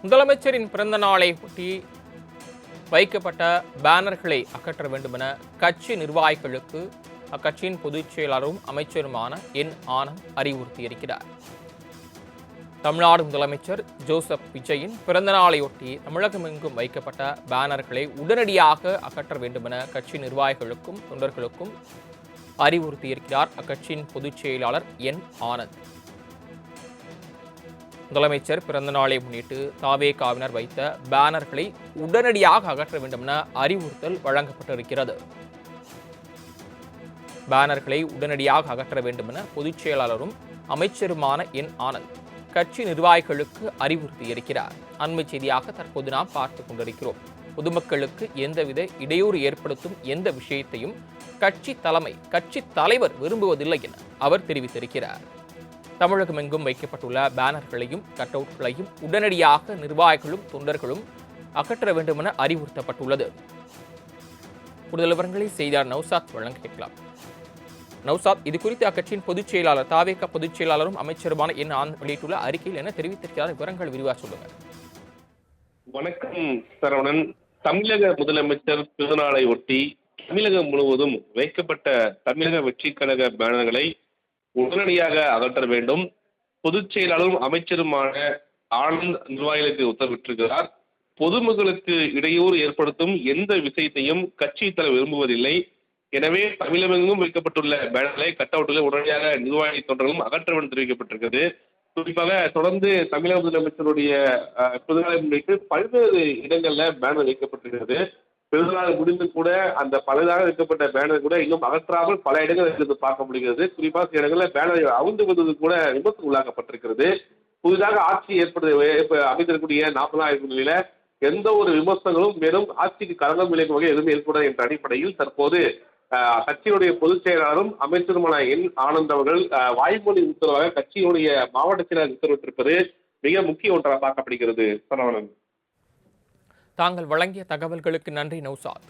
முதலமைச்சரின் பிறந்த நாளை ஒட்டி வைக்கப்பட்ட பேனர்களை அகற்ற வேண்டுமென கட்சி நிர்வாகிகளுக்கு அக்கட்சியின் பொதுச் செயலாளரும் அமைச்சருமான என் ஆனந்த் அறிவுறுத்தியிருக்கிறார். தமிழ்நாடு முதலமைச்சர் ஜோசப் விஜயின் பிறந்த நாளையொட்டி தமிழகமெங்கும் வைக்கப்பட்ட பேனர்களை உடனடியாக அகற்ற வேண்டுமென கட்சி நிர்வாகிகளுக்கும் தொண்டர்களுக்கும் அறிவுறுத்தியிருக்கிறார் அக்கட்சியின் பொதுச் செயலாளர் என் ஆனந்த். முதலமைச்சர் பிறந்த நாளை முன்னிட்டு தாவேகாவினர் வைத்த பேனர்களை உடனடியாக அகற்ற வேண்டும் என அறிவுறுத்தல் வழங்கப்பட்டிருக்கிறது. பேனர்களை உடனடியாக அகற்ற வேண்டும் என பொதுச் செயலாளரும் அமைச்சருமான என் ஆனந்த் கட்சி நிர்வாகிகளுக்கு அறிவுறுத்தியிருக்கிறார். அண்மை செய்தியாக தற்போது நாம் பார்த்துக் கொண்டிருக்கிறோம். பொதுமக்களுக்கு எந்தவித இடையூறு ஏற்படுத்தும் எந்த விஷயத்தையும் கட்சி தலைவர் விரும்புவதில்லை என அவர் தெரிவித்திருக்கிறார். தமிழகமெங்கும் வைக்கப்பட்டுள்ள பேனர்களையும் கட் அவுட்களையும் உடனடியாக நிர்வாகிகளும் தொண்டர்களும் அகற்ற வேண்டும் என அறிவுறுத்தப்பட்டுள்ளது. கூடுதல் விவரங்களை செய்தியாளர் நௌசாத் வழங்க கேட்கலாம். நௌசாத், இது குறித்து அக்கட்சியின் பொதுச் செயலாளர் தாவேகா பொதுச் செயலாளரும் அமைச்சருமான என் ஆனந்த் வெளியிட்டுள்ள அறிக்கையில் என்ன தெரிவித்திருக்கிறார்? விவரங்கள் விரிவாக சொல்லுங்க. வணக்கம் சரவணன். தமிழக முதலமைச்சர் பிறந்தநாளை ஒட்டி தமிழகம் முழுவதும் வைக்கப்பட்ட தமிழக வெற்றி கழக பேனர்களை உடனடியாக அகற்ற வேண்டும். பொதுச் செயலாளரும் அமைச்சருமான ஆனந்த் நிர்வாகிகளுக்கு உத்தரவிட்டிருக்கிறார். பொதுமக்களுக்கு இடையூறு ஏற்படுத்தும் எந்த விஷயத்தையும் கட்சி தலைவர் விரும்புவதில்லை. எனவே தமிழகமெங்கும் வைக்கப்பட்டுள்ள பேனர்களை கட் அவுட்களை உடனடியாக நிர்வாகி தொண்டர்களும் அகற்ற வேண்டும் தெரிவிக்கப்பட்டிருக்கிறது. குறிப்பாக தொடர்ந்து தமிழக முதலமைச்சருடைய பிறந்தநாளை முன்னிட்டு பல்வேறு இடங்கள்ல பேனர் வைக்கப்பட்டிருக்கிறது. பிறந்தநாள் முடிந்து கூட அந்த பலதாக வைக்கப்பட்ட பேனர் கூட இன்னும் அகற்றாமல் பல இடங்கள் இருந்து பார்க்க முடிகிறது. குறிப்பாக சில இடங்களில் பேனர் அவுந்து வந்தது கூட விபத்து உள்ளாக்கப்பட்டிருக்கிறது. புதிதாக ஆட்சி அமைந்திருக்கக்கூடிய 40,000 நிலையில எந்த ஒரு விமர்சனங்களும் வெறும் ஆட்சிக்கு களங்கம் விளைக்கும் வகை எதுவும் ஏற்படாது என்ற அடிப்படையில் தற்போது கட்சியினுடைய பொதுச் செயலாளரும் அமைச்சருமான என் ஆனந்த் அவர்கள் வாய்மொழி உத்தரவாக கட்சியினுடைய மாவட்ட செயலாளர் உத்தரவிட்டிருப்பது மிக முக்கிய ஒன்றாக பார்க்கப்படுகிறது. சரவணன், தாங்கள் வழங்கிய தகவல்களுக்கு நன்றி நௌசாத்.